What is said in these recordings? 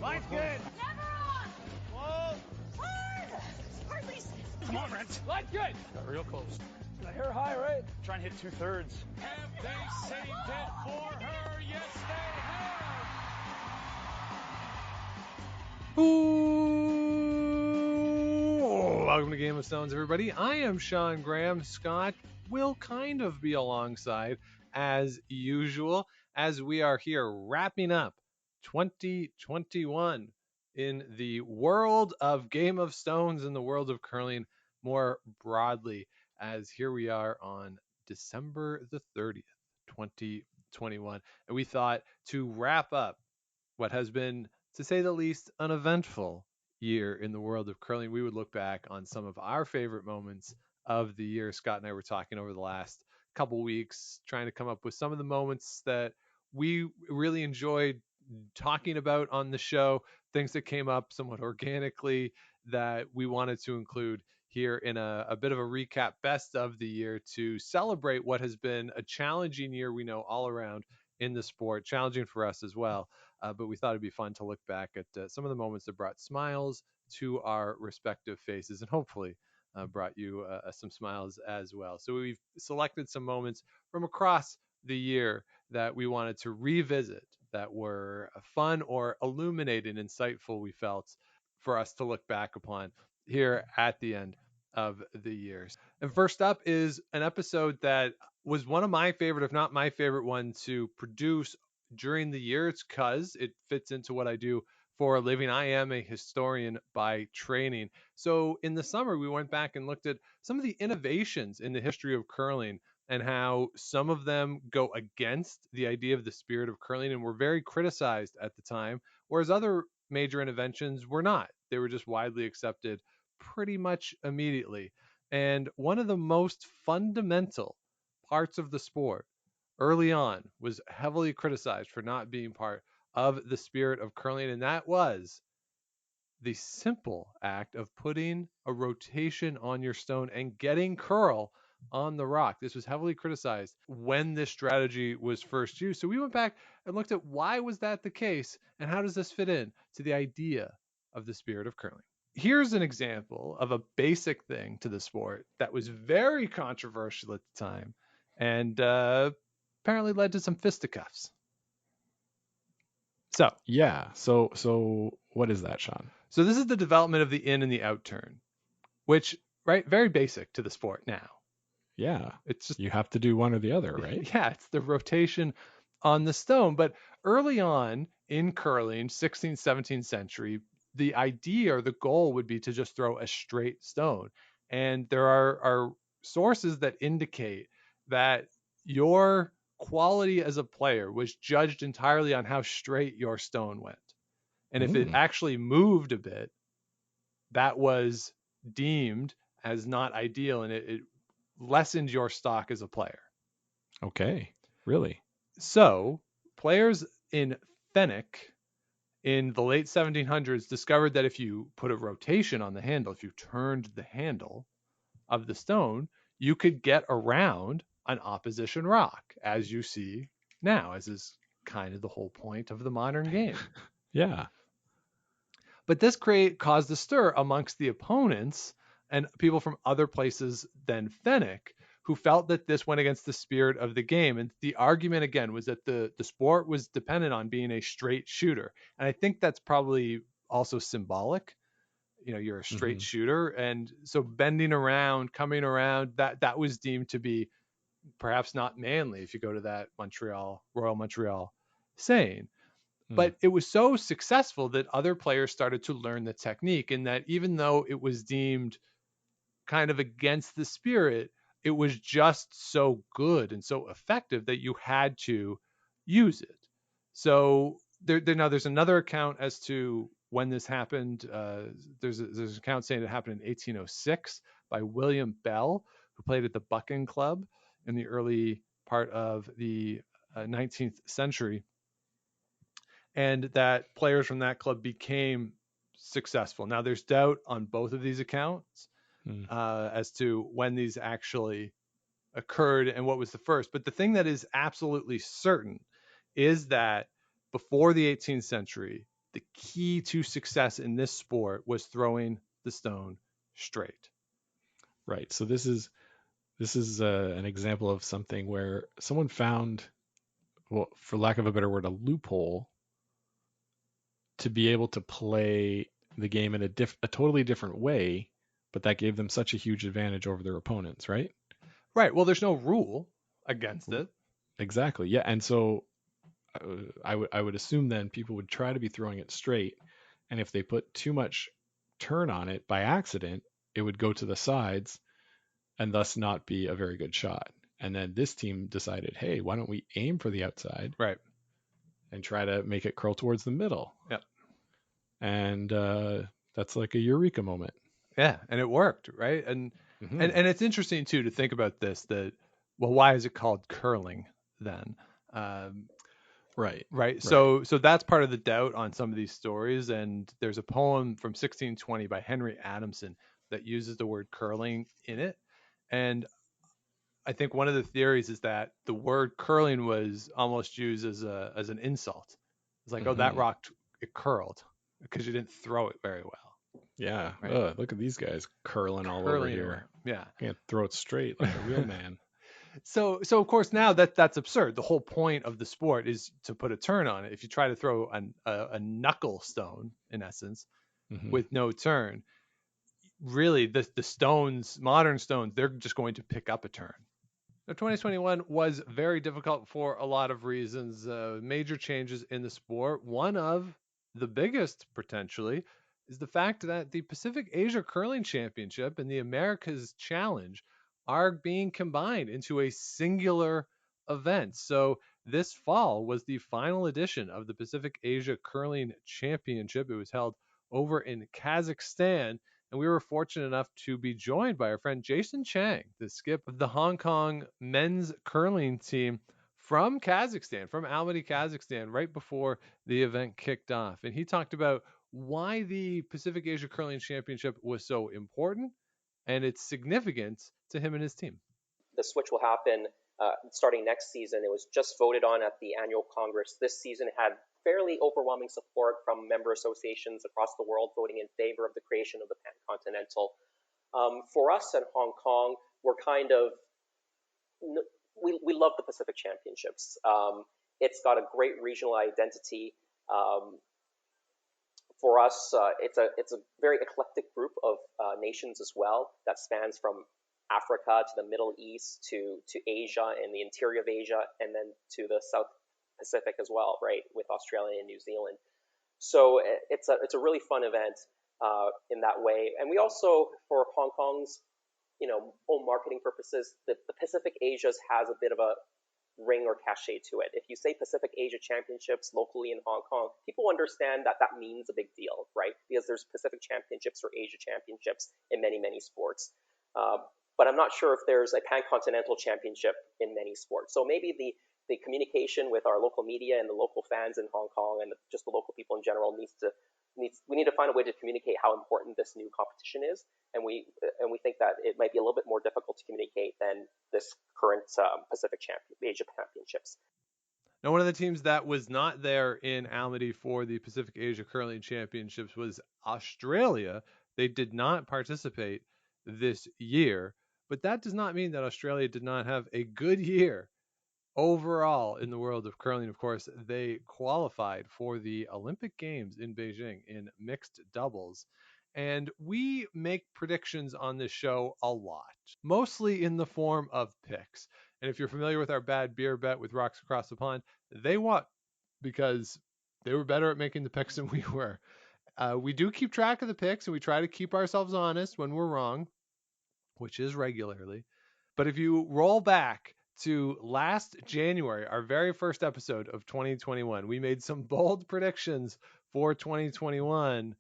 Line's good. Never on. Whoa. Hard. Hardly. Come on, Brent. Line's good. Got real close. I hear high, right? Try and hit 2/3. Have they saved it for her? Yes, they have. Ooh, welcome to Game of Stones, everybody. I am Sean Graham. Scott will kind of be alongside as usual as we are here wrapping up 2021 in the world of Game of Stones, in the world of curling more broadly, as here we are on December the 30th, 2021. And we thought to wrap up what has been, to say the least, an eventful year in the world of curling, we would look back on some of our favorite moments of the year. Scott and I were talking over the last couple weeks, trying to come up with some of the moments that we really enjoyed talking about on the show, things that came up somewhat organically that we wanted to include here in a bit of a recap best of the year to celebrate what has been a challenging year, we know, all around in the sport, challenging for us as well. But we thought it'd be fun to look back at some of the moments that brought smiles to our respective faces, and hopefully brought you some smiles as well. So we've selected some moments from across the year that we wanted to revisit that were fun or illuminating, insightful, we felt, for us to look back upon here at the end of the years. And first up is an episode that was one of my favorite, if not my favorite one to produce during the year. It's because it fits into what I do for a living. I am a historian by training. So in the summer, we went back and looked at some of the innovations in the history of curling and how some of them go against the idea of the spirit of curling and were very criticized at the time, whereas other major interventions were not. They were just widely accepted pretty much immediately. And one of the most fundamental parts of the sport early on was heavily criticized for not being part of the spirit of curling, and that was the simple act of putting a rotation on your stone and getting curl on the rock. This was heavily criticized when this strategy was first used. So we went back and looked at why was that the case and how does this fit in to the idea of the spirit of curling. Here's an example of a basic thing to the sport that was very controversial at the time and apparently led to some fisticuffs. So what is that, Sean? So this is the development of the in and the out turn, which, right, very basic to the sport now. Yeah, it's just, you have to do one or the other, right? Yeah, it's the rotation on the stone. But early on in curling, 16th, 17th century, the idea or the goal would be to just throw a straight stone. And there are sources that indicate that your quality as a player was judged entirely on how straight your stone went. And if it actually moved a bit, that was deemed as not ideal, and it lessened your stock as a player. Okay, really? So players in Fenwick in the late 1700s discovered that if you put a rotation on the handle, if you turned the handle of the stone, you could get around an opposition rock, as you see now, as is kind of the whole point of the modern game. Yeah. But this caused a stir amongst the opponents and people from other places than Fenwick, who felt that this went against the spirit of the game. And the argument, again, was that the sport was dependent on being a straight shooter. And I think that's probably also symbolic. You know, you're a straight shooter. And so bending around, coming around, that was deemed to be perhaps not manly, if you go to that Royal Montreal saying. But it was so successful that other players started to learn the technique, and that even though it was deemed kind of against the spirit, it was just so good and so effective that you had to use it. So there's another account as to when this happened. There's an account saying it happened in 1806 by William Bell, who played at the Buchan Club in the early part of the 19th century. And that players from that club became successful. Now, there's doubt on both of these accounts as to when these actually occurred and what was the first. But the thing that is absolutely certain is that before the 18th century, the key to success in this sport was throwing the stone straight. Right. So this is an example of something where someone found, well, for lack of a better word, a loophole to be able to play the game in a totally different way, but that gave them such a huge advantage over their opponents, right? Right. Well, there's no rule against it. Exactly. Yeah. And so I would assume then people would try to be throwing it straight, and if they put too much turn on it by accident, it would go to the sides and thus not be a very good shot. And then this team decided, hey, why don't we aim for the outside, right, and try to make it curl towards the middle? Yep. And that's like a eureka moment. Yeah, and it worked, right? And it's interesting too to think about this. That, well, why is it called curling then? Right. So that's part of the doubt on some of these stories. And there's a poem from 1620 by Henry Adamson that uses the word curling in it. And I think one of the theories is that the word curling was almost used as an insult. It's like, oh, that rock, it curled because you didn't throw it very well. Yeah. Right? Look at these guys curling all over here. Yeah. Can't throw it straight like a real man. So of course now that's absurd. The whole point of the sport is to put a turn on it. If you try to throw a knuckle stone, in essence, with no turn, really the stones, modern stones, they're just going to pick up a turn. Now, 2021 was very difficult for a lot of reasons. Major changes in the sport. One of the biggest, potentially, is the fact that the Pacific Asia Curling Championship and the Americas Challenge are being combined into a singular event. So this fall was the final edition of the Pacific Asia Curling Championship. It was held over in Kazakhstan, and we were fortunate enough to be joined by our friend Jason Chang, the skip of the Hong Kong men's curling team from Kazakhstan, from Almaty, Kazakhstan, right before the event kicked off. And he talked about why the Pacific Asia Curling Championship was so important and its significance to him and his team. The switch will happen starting next season. It was just voted on at the annual Congress. This season had fairly overwhelming support from member associations across the world voting in favor of the creation of the Pan-Continental. For us in Hong Kong, we're kind of, we love the Pacific Championships. It's got a great regional identity. For us, it's a very eclectic group of nations as well that spans from Africa to the Middle East to Asia and the interior of Asia, and then to the South Pacific as well, right, with Australia and New Zealand. So it's a really fun event in that way. And we also, for Hong Kong's own marketing purposes, the Pacific Asia's has a bit of a ring or cachet to it. If you say Pacific Asia Championships locally in Hong Kong, people understand that means a big deal, right? Because there's Pacific Championships or Asia Championships in many, many sports. But I'm not sure if there's a Pan-Continental Championship in many sports. So maybe the communication with our local media and the local fans in Hong Kong and just the local people in general we need to find a way to communicate how important this new competition is, and we think that it might be a little bit more difficult to communicate than this current Pacific Asia Championships. Now, one of the teams that was not there in Almaty for the Pacific Asia Curling Championships was Australia. They did not participate this year, but that does not mean that Australia did not have a good year overall in the world of curling. Of course, they qualified for the Olympic Games in Beijing in mixed doubles. And we make predictions on this show a lot, mostly in the form of picks. And if you're familiar with our bad beer bet with Rocks Across the Pond, they won because they were better at making the picks than we were. We do keep track of the picks, and we try to keep ourselves honest when we're wrong, which is regularly. But if you roll back to last January, our very first episode of 2021, we made some bold predictions for 2021,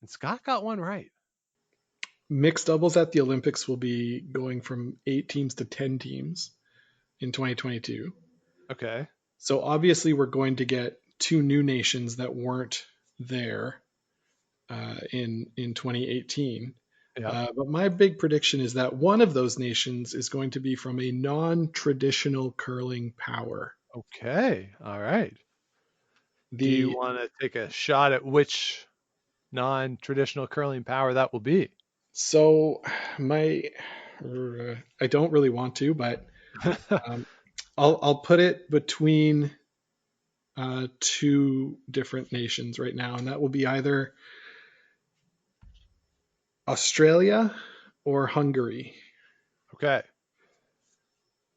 and Scott got one right. Mixed doubles at the Olympics will be going from 8 teams to 10 teams in 2022. Okay. So obviously we're going to get 2 new nations that weren't there in 2018. Yeah. But my big prediction is that one of those nations is going to be from a non-traditional curling power. Okay. All right. Do you want to take a shot at which non-traditional curling power that will be? So I don't really want to, but I'll put it between two different nations right now, and that will be either Australia or Hungary. Okay.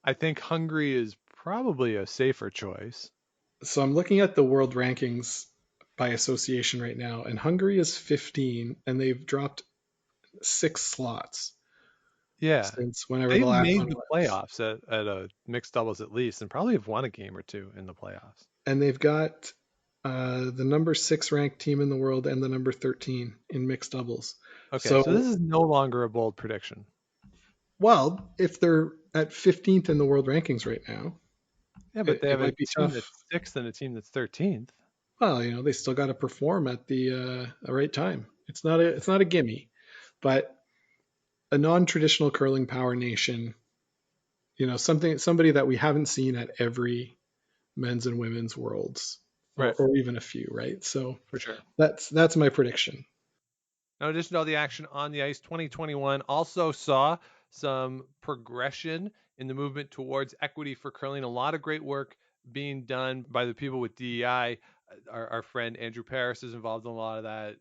I think Hungary is probably a safer choice. So I'm looking at the world rankings by association right now, and Hungary is 15, and they've dropped 6 slots Yeah. since whenever the They've last made one the was. playoffs at a mixed doubles at least, and probably have won a game or two in the playoffs. And they've got the number 6 ranked team in the world and the number 13 in mixed doubles. Okay, So, so this is no longer a bold prediction. well, if they're at 15th in the world rankings right now, Yeah, but they it have a might be team tough. that's 6th and a team that's 13th. Well, they still got to perform at the right time. It's not a gimme, but a non-traditional curling power nation, somebody that we haven't seen at every men's and women's worlds, Right. or even a few, right? So For sure. that's my prediction. Now, in addition to all the action on the ice, 2021 also saw some progression in the movement towards equity for curling. A lot of great work being done by the people with DEI. Our friend Andrew Paris is involved in a lot of that.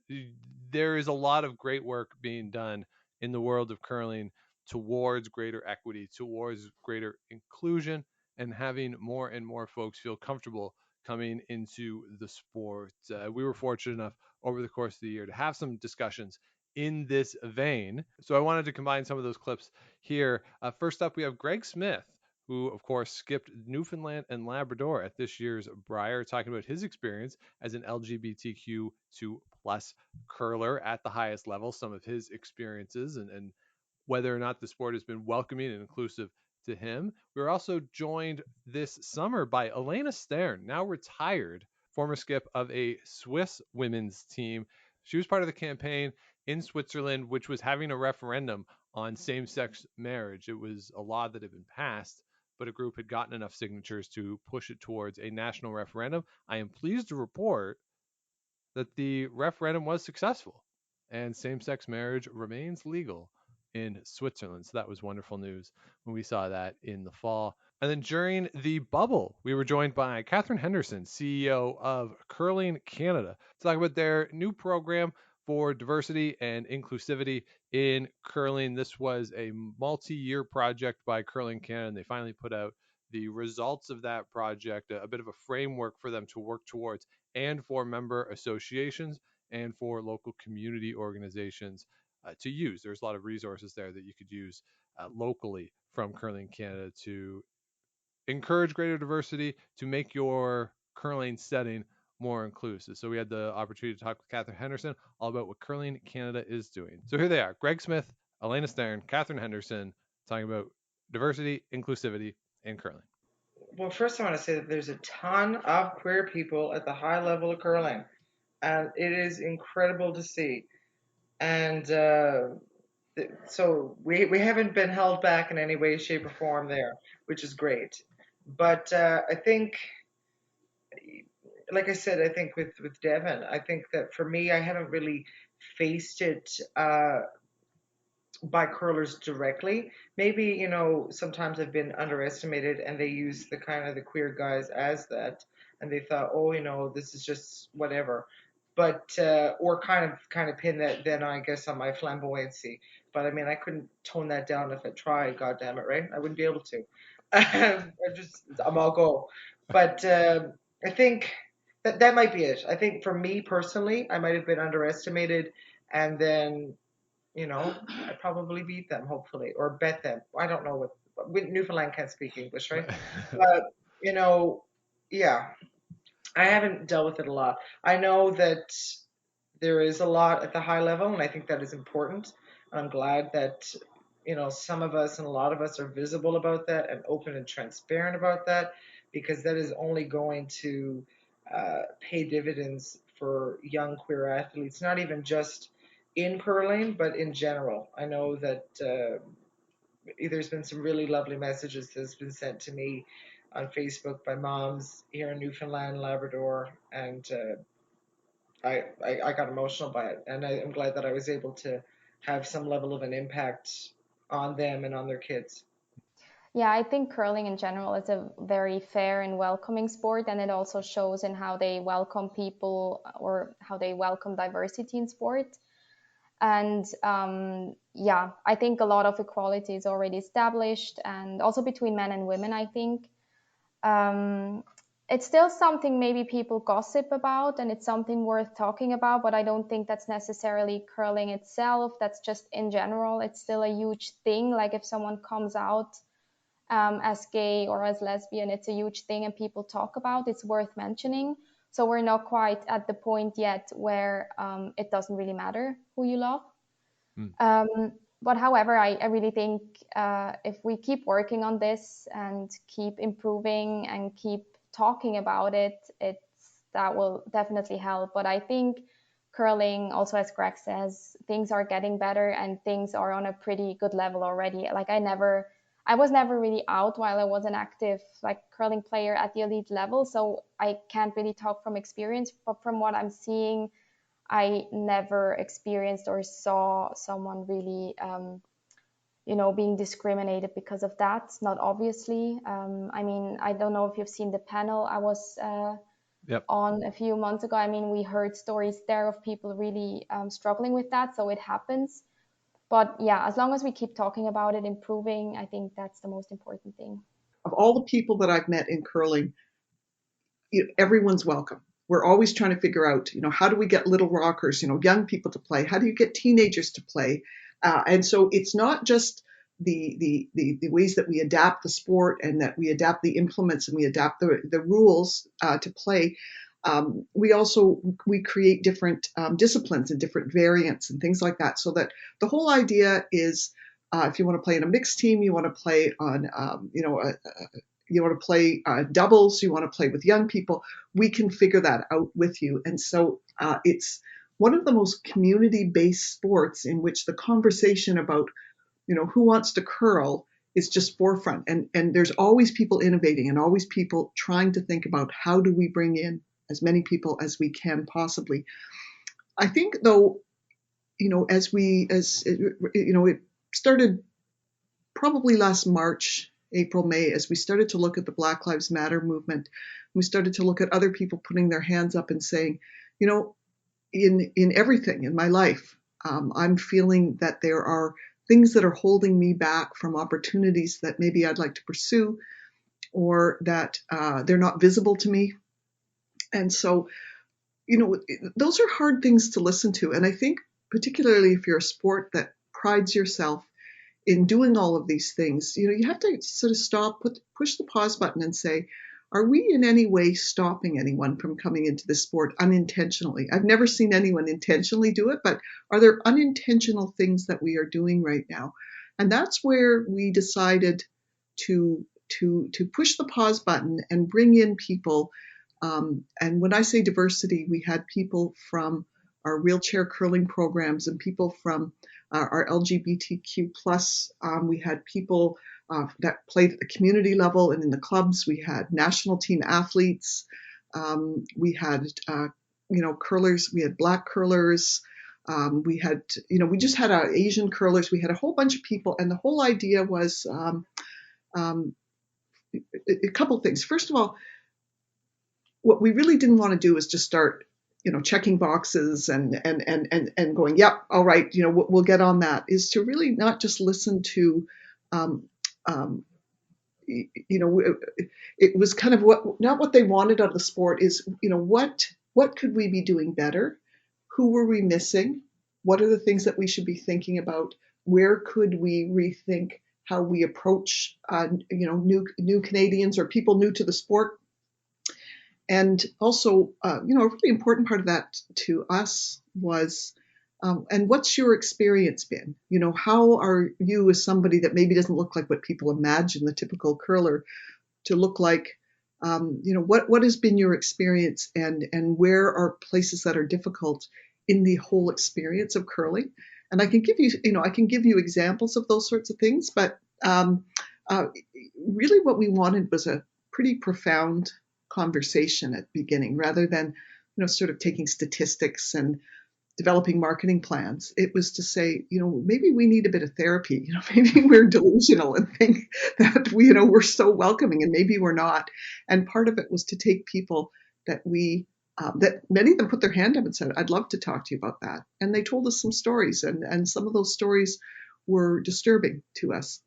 There is a lot of great work being done in the world of curling towards greater equity, towards greater inclusion, and having more and more folks feel comfortable coming into the sport. We were fortunate enough over the course of the year to have some discussions in this vein. So I wanted to combine some of those clips here. First up, we have Greg Smith, who, of course, skipped Newfoundland and Labrador at this year's Brier, talking about his experience as an LGBTQ2 plus curler at the highest level, some of his experiences, and whether or not the sport has been welcoming and inclusive to him. We were also joined this summer by Elena Stern, now retired, former skip of a Swiss women's team. She was part of the campaign in Switzerland, which was having a referendum on same-sex marriage. It was a law that had been passed, but a group had gotten enough signatures to push it towards a national referendum. I am pleased to report that the referendum was successful and same-sex marriage remains legal in Switzerland. So that was wonderful news when we saw that in the fall. And then during the bubble, we were joined by Katherine Henderson, CEO of Curling Canada, to talk about their new program for diversity and inclusivity in curling. This was a multi-year project by Curling Canada, and they finally put out the results of that project, a bit of a framework for them to work towards, and for member associations and for local community organizations to use. There's a lot of resources there that you could use locally from Curling Canada to encourage greater diversity, to make your curling setting more inclusive. So we had the opportunity to talk with Katherine Henderson all about what Curling Canada is doing. So here they are, Greg Smith, Elena Stern, Katherine Henderson, talking about diversity, inclusivity, and curling. Well, first I want to say that there's a ton of queer people at the high level of curling, and it is incredible to see. And so we haven't been held back in any way, shape, or form there, which is great. But I think, like I said, I think with Devin, I think that for me, I haven't really faced it by curlers directly. Maybe, sometimes I've been underestimated and they use the kind of the queer guys as that. And they thought, oh, this is just whatever. But, or kind of pin that then I guess on my flamboyancy. But I mean, I couldn't tone that down if I tried, God damn it, right? I wouldn't be able to. I'm all go. But I think that might be it. I think for me personally, I might have been underestimated and then I probably beat them, hopefully, or bet them. I don't know what Newfoundland can't speak English, right? But yeah, I haven't dealt with it a lot. I know that there is a lot at the high level, and I think that is important. I'm glad that some of us and a lot of us are visible about that and open and transparent about that, because that is only going to pay dividends for young queer athletes, not even just in curling, but in general. I know that there's been some really lovely messages that's been sent to me on Facebook by moms here in Newfoundland, Labrador, and I got emotional by it, and I'm glad that I was able to have some level of an impact on them and on their kids. Yeah, I think curling in general is a very fair and welcoming sport, and it also shows in how they welcome people or how they welcome diversity in sport. And yeah, I think a lot of equality is already established, and also between men and women, I think. Um, it's still something maybe people gossip about, and it's something worth talking about, but I don't think that's necessarily curling itself. That's just in general, it's still a huge thing. Like if someone comes out as gay or as lesbian, it's a huge thing and people talk about. It's worth mentioning. So we're not quite at the point yet where it doesn't really matter who you love. But however, I really think if we keep working on this and keep improving and keep talking about it, that will definitely help. But I think curling, also as Greg says, things are getting better and things are on a pretty good level already. Like I was never really out while I was an active like curling player at the elite level, so I can't really talk from experience. But from what I'm seeing, I never experienced or saw someone really, being discriminated because of that. Not obviously. I mean, I don't know if you've seen the panel I was on a few months ago. I mean, we heard stories there of people really struggling with that. So it happens. But yeah, as long as we keep talking about it, improving, I think that's the most important thing. Of all the people that I've met in curling, everyone's welcome. We're always trying to figure out, how do we get little rockers, young people to play? How do you get teenagers to play? And so it's not just the ways that we adapt the sport and that we adapt the implements and we adapt the rules to play. We create different disciplines and different variants and things like that. So that the whole idea is, if you want to play in a mixed team, you want to play on, you want to play doubles, you want to play with young people, we can figure that out with you. And so it's one of the most community-based sports in which the conversation about, who wants to curl is just forefront. And there's always people innovating and always people trying to think about how do we bring in as many people as we can possibly. I think though, it started probably last March, April, May, as we started to look at the Black Lives Matter movement, we started to look at other people putting their hands up and saying, in everything in my life, I'm feeling that there are things that are holding me back from opportunities that maybe I'd like to pursue, or that they're not visible to me. And so, those are hard things to listen to. And I think particularly if you're a sport that prides yourself in doing all of these things, you have to sort of stop, push the pause button and say, are we in any way stopping anyone from coming into this sport unintentionally? I've never seen anyone intentionally do it, but are there unintentional things that we are doing right now? And that's where we decided to push the pause button and bring in people. And when I say diversity, we had people from our wheelchair curling programs and people from our LGBTQ plus. We had people that played at the community level and in the clubs. We had national team athletes. We had, curlers. We had black curlers. We had, we just had Asian curlers. We had a whole bunch of people. And the whole idea was a couple things. First of all, what we really didn't want to do is just start, checking boxes and going, yep, all right, we'll get on that. Is to really not just listen to, it was kind of not what they wanted out of the sport is, what could we be doing better? Who were we missing? What are the things that we should be thinking about? Where could we rethink how we approach, new Canadians or people new to the sport? And also, a really important part of that to us was, and what's your experience been? How are you as somebody that maybe doesn't look like what people imagine the typical curler to look like? What has been your experience, and where are places that are difficult in the whole experience of curling? And I can give you, examples of those sorts of things, but really what we wanted was a pretty profound conversation at the beginning, rather than, sort of taking statistics and developing marketing plans. It was to say, maybe we need a bit of therapy. Maybe we're delusional and think that we're so welcoming, and maybe we're not. And part of it was to take people that that many of them put their hand up and said, I'd love to talk to you about that. And they told us some stories, and some of those stories were disturbing to us.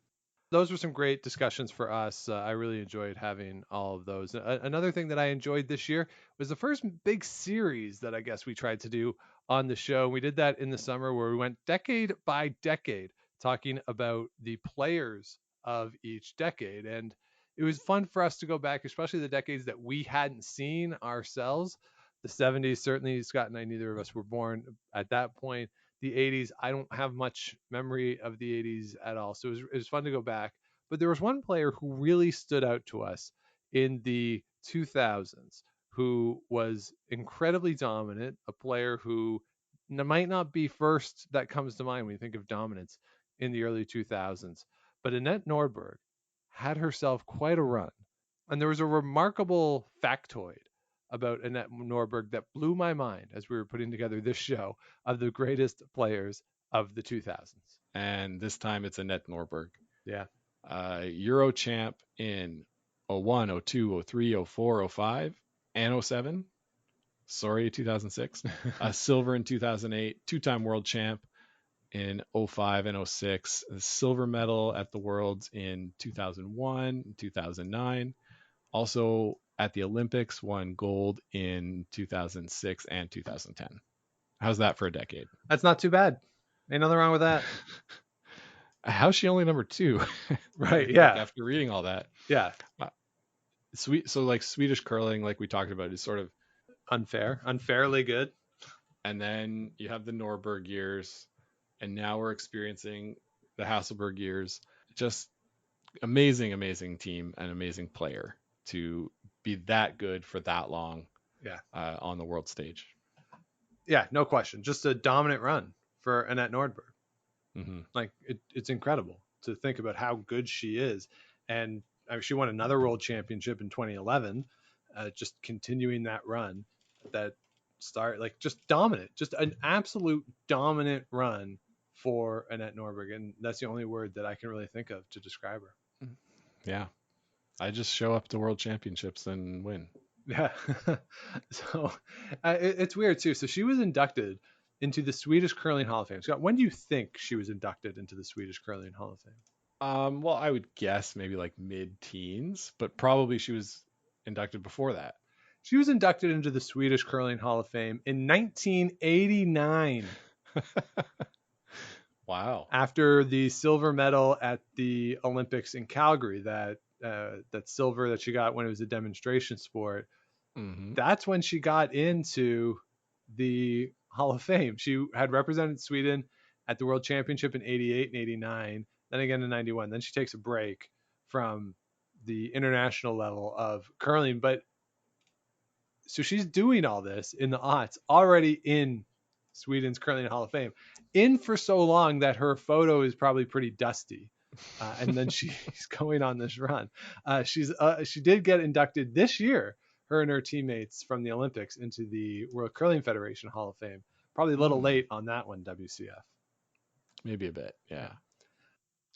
Those were some great discussions for us. I really enjoyed having all of those. Another thing that I enjoyed this year was the first big series that I guess we tried to do on the show. We did that in the summer where we went decade by decade talking about the players of each decade. And it was fun for us to go back, especially the decades that we hadn't seen ourselves. The 70s, certainly Scott and I, neither of us were born at that point. The 80s, I don't have much memory of the 80s at all. So it was fun to go back. But there was one player who really stood out to us in the 2000s who was incredibly dominant, a player who might not be first that comes to mind when you think of dominance in the early 2000s. But Annette Norberg had herself quite a run. And there was a remarkable factoid about Annette Norberg that blew my mind as we were putting together this show of the greatest players of the 2000s. And this time it's Annette Norberg. Yeah. Euro champ in 01, 02, 03, 04, 05, and 07. Sorry, 2006. Silver in 2008, two-time world champ in 05 and 06, a silver medal at the Worlds in 2001, 2009. Also at the Olympics, won gold in 2006 and 2010. How's that for a decade? That's not too bad. Ain't nothing wrong with that. How's she only number 2? Right, yeah. After reading all that. Yeah. So like Swedish curling, like we talked about, is sort of unfairly good. And then you have the Norberg years, and now we're experiencing the Hasselberg years. Just amazing team and amazing player to be that good for that long. Yeah. On the world stage. Yeah, no question. Just a dominant run for Annette Norberg. Mm-hmm. Like it's incredible to think about how good she is. And she won another world championship in 2011, just continuing that run that just dominant, just an absolute dominant run for Annette Norberg. And that's the only word that I can really think of to describe her. Yeah. I just show up to world championships and win. Yeah. So it's weird too. So she was inducted into the Swedish Curling Hall of Fame. Scott, when do you think she was inducted into the Swedish Curling Hall of Fame? Well, I would guess maybe like mid-teens, but probably she was inducted before that. She was inducted into the Swedish Curling Hall of Fame in 1989. Wow. After the silver medal at the Olympics in Calgary, that silver that she got when it was a demonstration sport, that's when she got into the Hall of Fame. She had represented Sweden at the World Championship in 88 and 89, then again in 91. Then she takes a break from the international level of curling. But so she's doing all this in the aughts, already in Sweden's Curling Hall of Fame, in for so long that her photo is probably pretty dusty. And then she's going on this run. She did get inducted this year, her and her teammates from the Olympics, into the World Curling Federation Hall of Fame. Probably a little late on that one, WCF. Maybe a bit, yeah.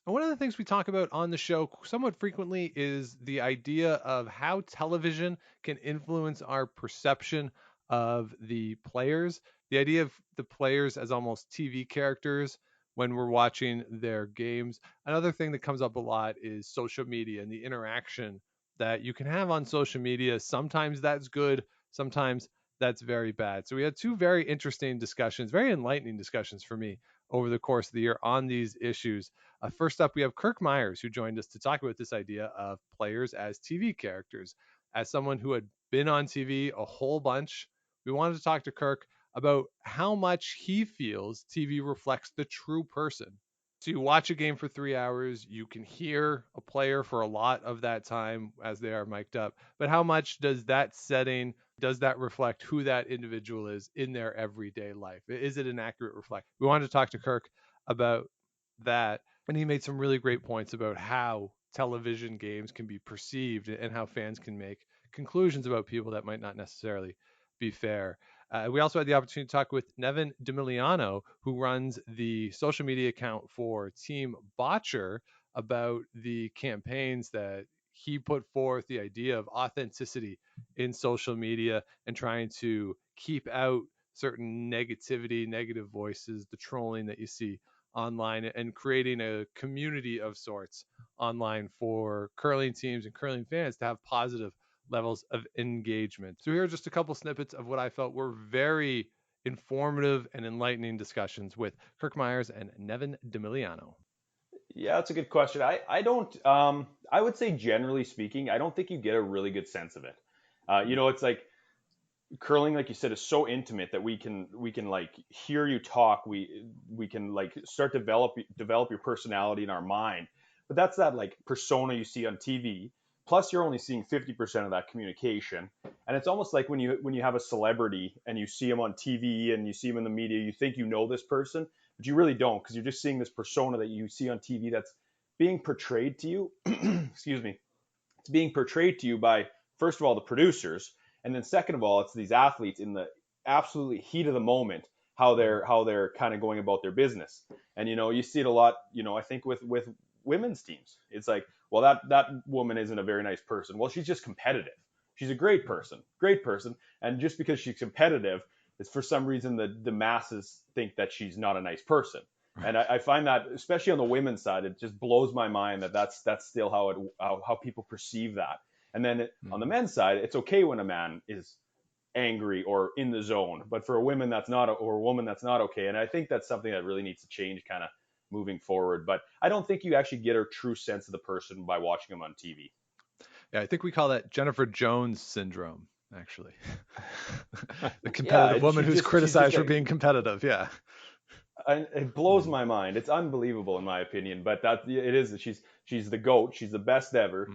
And one of the things we talk about on the show somewhat frequently is the idea of how television can influence our perception of the players. The idea of the players as almost TV characters when we're watching their games. Another thing that comes up a lot is social media and the interaction that you can have on social media. Sometimes that's good, sometimes that's very bad. So we had two very interesting discussions, very enlightening discussions for me over the course of the year on these issues. First up, we have Kirk Muyres, who joined us to talk about this idea of players as TV characters. As someone who had been on TV a whole bunch, we wanted to talk to Kirk about how much he feels TV reflects the true person. So you watch a game for 3 hours, you can hear a player for a lot of that time as they are mic'd up, but how much does that setting, does that reflect who that individual is in their everyday life? Is it an accurate reflection? We wanted to talk to Kirk about that, and he made some really great points about how television games can be perceived and how fans can make conclusions about people that might not necessarily be fair. We also had the opportunity to talk with Nevin Demiliano, who runs the social media account for Team Botcher, about the campaigns that he put forth, the idea of authenticity in social media and trying to keep out certain negativity, negative voices, the trolling that you see online, and creating a community of sorts online for curling teams and curling fans to have positive levels of engagement. So here are just a couple snippets of what I felt were very informative and enlightening discussions with Kirk Muyres and Nevin Demiliano. Yeah, that's a good question. I don't, I would say generally speaking, I don't think you get a really good sense of it. It's like curling, like you said, is so intimate that we can like hear you talk. We can like start develop your personality in our mind. But that's that like persona you see on TV. Plus, you're only seeing 50% of that communication, and it's almost like when you have a celebrity and you see him on TV and you see him in the media, you think you know this person, but you really don't, because you're just seeing this persona that you see on TV that's being portrayed to you. Excuse me. It's being portrayed to you by, first of all, the producers, and then second of all, it's these athletes in the absolutely heat of the moment, how they're kind of going about their business. And you see it a lot. I think with women's teams, it's like, well, that woman isn't a very nice person. Well, she's just competitive. She's a great person, and just because she's competitive, it's for some reason the masses think that she's not a nice person. And I find that, especially on the women's side, it just blows my mind that that's still how people perceive that. And then on the men's side, it's okay when a man is angry or in the zone, but for a woman that's not, or a woman that's not okay. And I think that's something that really needs to change kind of moving forward. But I don't think you actually get a true sense of the person by watching them on TV. Yeah, I think we call that Jennifer Jones syndrome, actually. The competitive woman who's criticized for being competitive. Yeah. It blows my mind. It's unbelievable in my opinion, but it is. She's the GOAT. She's the best ever.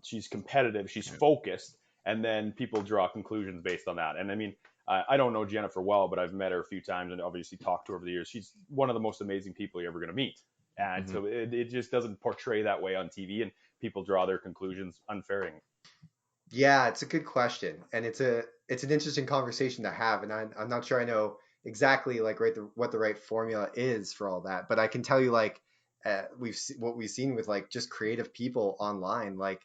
She's competitive. She's focused, and then people draw conclusions based on that. And I mean, I don't know Jennifer well, but I've met her a few times and obviously talked to her over the years. She's one of the most amazing people you're ever going to meet, and so it just doesn't portray that way on TV, and people draw their conclusions unfairly. Yeah, it's a good question, and it's an interesting conversation to have, and I'm not sure I know exactly like what the right formula is for all that, but I can tell you like what we've seen with like just creative people online, like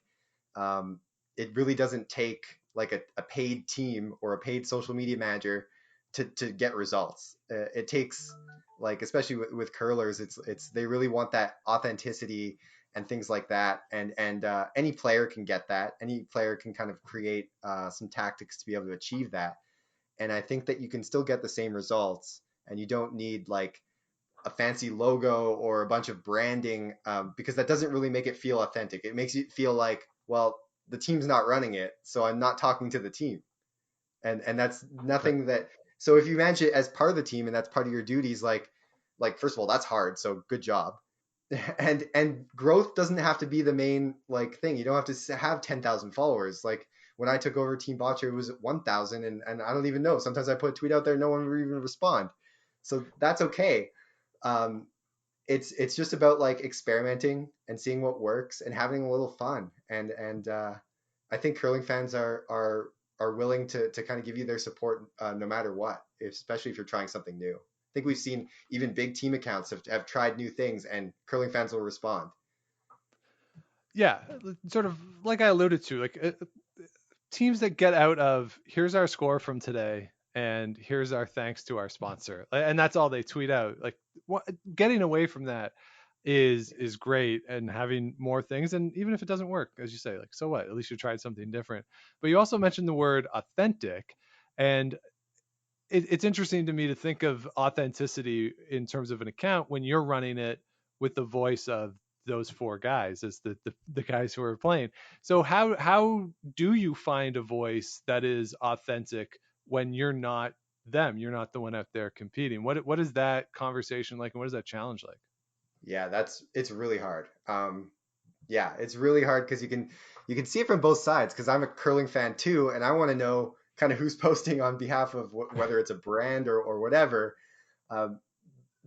it really doesn't take like a paid team or a paid social media manager to get results. It takes like, especially with curlers, it's they really want that authenticity and things like that, and any player can get that. Any player can kind of create some tactics to be able to achieve that. And I think that you can still get the same results, and you don't need like a fancy logo or a bunch of branding, because that doesn't really make it feel authentic. It makes it feel like, well, the team's not running it, so I'm not talking to the team. And that's nothing that, so if you manage it as part of the team and that's part of your duties, like first of all, that's hard, so good job. And growth doesn't have to be the main like thing. You don't have to have 10,000 followers. Like when I took over Team Botcher, it was 1,000, and I don't even know. Sometimes I put a tweet out there, no one will even respond. So that's okay. It's just about like experimenting and seeing what works and having a little fun. And I think curling fans are willing to kind of give you their support no matter what, especially if you're trying something new. I think we've seen even big team accounts have tried new things, and curling fans will respond. Yeah, sort of like I alluded to, like teams that get out of, here's our score from today and here's our thanks to our sponsor, and that's all they tweet out. Like getting away from that is great, and having more things, and even if it doesn't work, as you say, like, so what, at least you tried something different. But you also mentioned the word authentic, and it's interesting to me to think of authenticity in terms of an account when you're running it with the voice of those four guys as the guys who are playing. So how do you find a voice that is authentic when you're not them? You're not the one out there competing. What is that conversation like, and what is that challenge like? Yeah, it's really hard. Yeah, it's really hard because you can see it from both sides, because I'm a curling fan too, and I want to know kind of who's posting on behalf of whether it's a brand or whatever.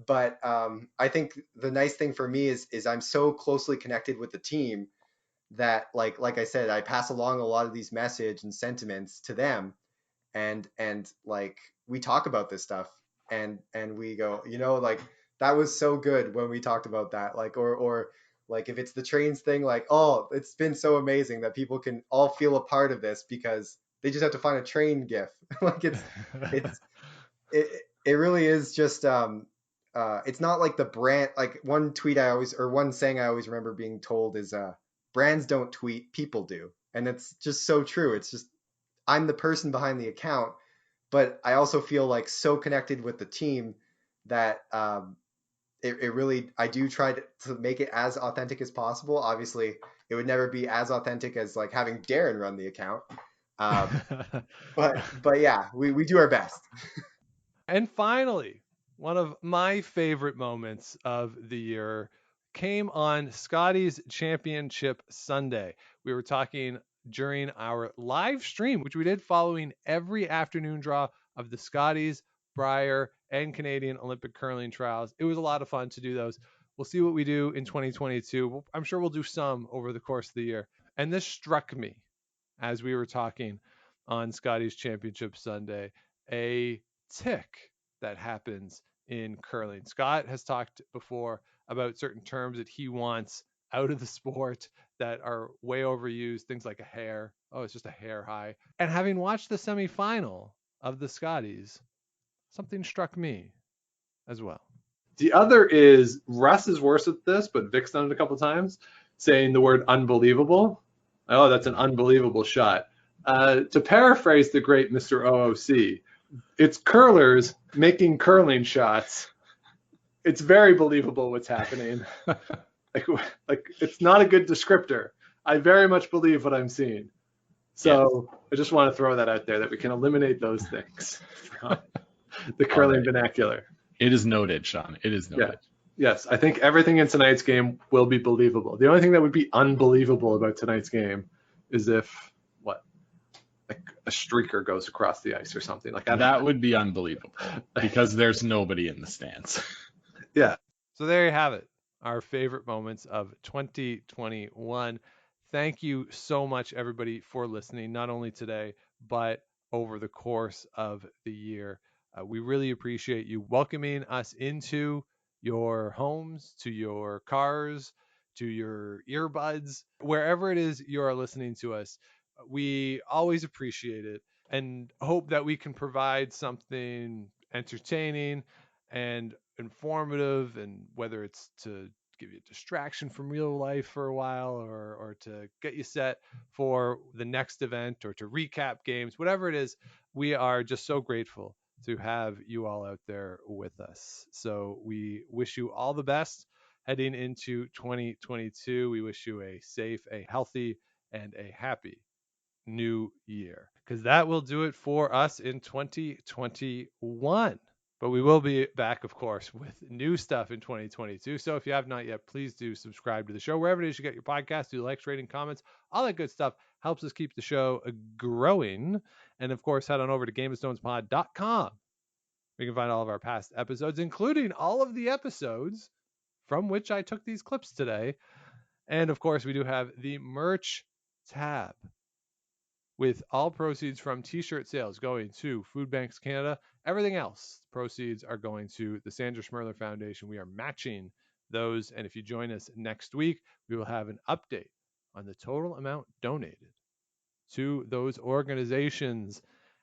but I think the nice thing for me is I'm so closely connected with the team that like I said, I pass along a lot of these message and sentiments to them, and like we talk about this stuff, and we go, like that was so good when we talked about that, like or like if it's the trains thing, like, oh, it's been so amazing that people can all feel a part of this because they just have to find a train gif. Like it's it really is just it's not like the brand, like one saying I always remember being told is brands don't tweet, people do. And it's just so true. It's just I'm the person behind the account, but I also feel like so connected with the team that it really, I do try to make it as authentic as possible. Obviously, it would never be as authentic as like having Darren run the account. But yeah, we do our best. And finally, one of my favorite moments of the year came on Scotty's Championship Sunday. We were talking during our live stream, which we did following every afternoon draw of the Scotties, Brier, and Canadian Olympic Curling Trials. It was a lot of fun to do those. We'll see what we do in 2022. I'm sure we'll do some over the course of the year. And this struck me as we were talking on Scotty's Championship Sunday, a tick that happens in curling. Scott has talked before about certain terms that he wants out of the sport that are way overused, things like a hair. Oh, it's just a hair high. And having watched the semifinal of the Scotties, something struck me as well. The other is Russ is worse at this, but Vic's done it a couple times, saying the word unbelievable. Oh, that's an unbelievable shot. To paraphrase the great Mr. OOC, it's curlers making curling shots. It's very believable what's happening. like it's not a good descriptor. I very much believe what I'm seeing. So yes. I just want to throw that out there that we can eliminate those things from the curling vernacular. It is noted, Sean. It is noted. Yeah. Yes, I think everything in tonight's game will be believable. The only thing that would be unbelievable about tonight's game is if like a streaker goes across the ice or something like that. That would be unbelievable because there's nobody in the stands. Yeah. So there you have it. Our favorite moments of 2021. Thank you so much, everybody, for listening, not only today, but over the course of the year. We really appreciate you welcoming us into your homes, to your cars, to your earbuds, wherever it is you are listening to us. We always appreciate it and hope that we can provide something entertaining and informative, and whether it's to give you a distraction from real life for a while or to get you set for the next event or to recap games, whatever it is, we are just so grateful to have you all out there with us. So we wish you all the best heading into 2022. We wish you a safe, a healthy, and a happy new year, because that will do it for us in 2021. But we will be back, of course, with new stuff in 2022. So if you have not yet, please do subscribe to the show wherever it is you get your podcast. Do likes, rating, comments, all that good stuff helps us keep the show growing. And of course, head on over to GameOfStonesPod.com. We can find all of our past episodes, including all of the episodes from which I took these clips today. And of course, we do have the merch tab, with all proceeds from t-shirt sales going to Food Banks Canada. Everything else, proceeds are going to the Sandra Schmerler Foundation. We are matching those. And if you join us next week, we will have an update on the total amount donated to those organizations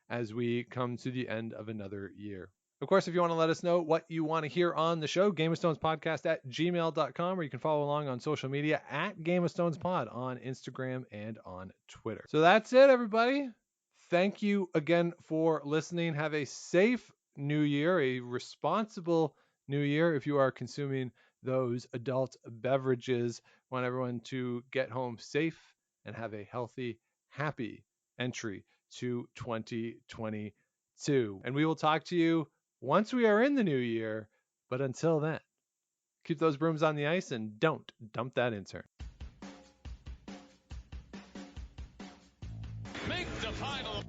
as we come to the end of another year. Of course, if you want to let us know what you want to hear on the show, GameOfStonesPodcast@gmail.com, or you can follow along on social media at GameOfStonesPod on Instagram and on Twitter. So that's it, everybody. Thank you again for listening. Have a safe new year, a responsible new year if you are consuming those adult beverages. I want everyone to get home safe and have a healthy, happy entry to 2022. And we will talk to you once we are in the new year, but until then, keep those brooms on the ice and don't dump that intern. Make the final.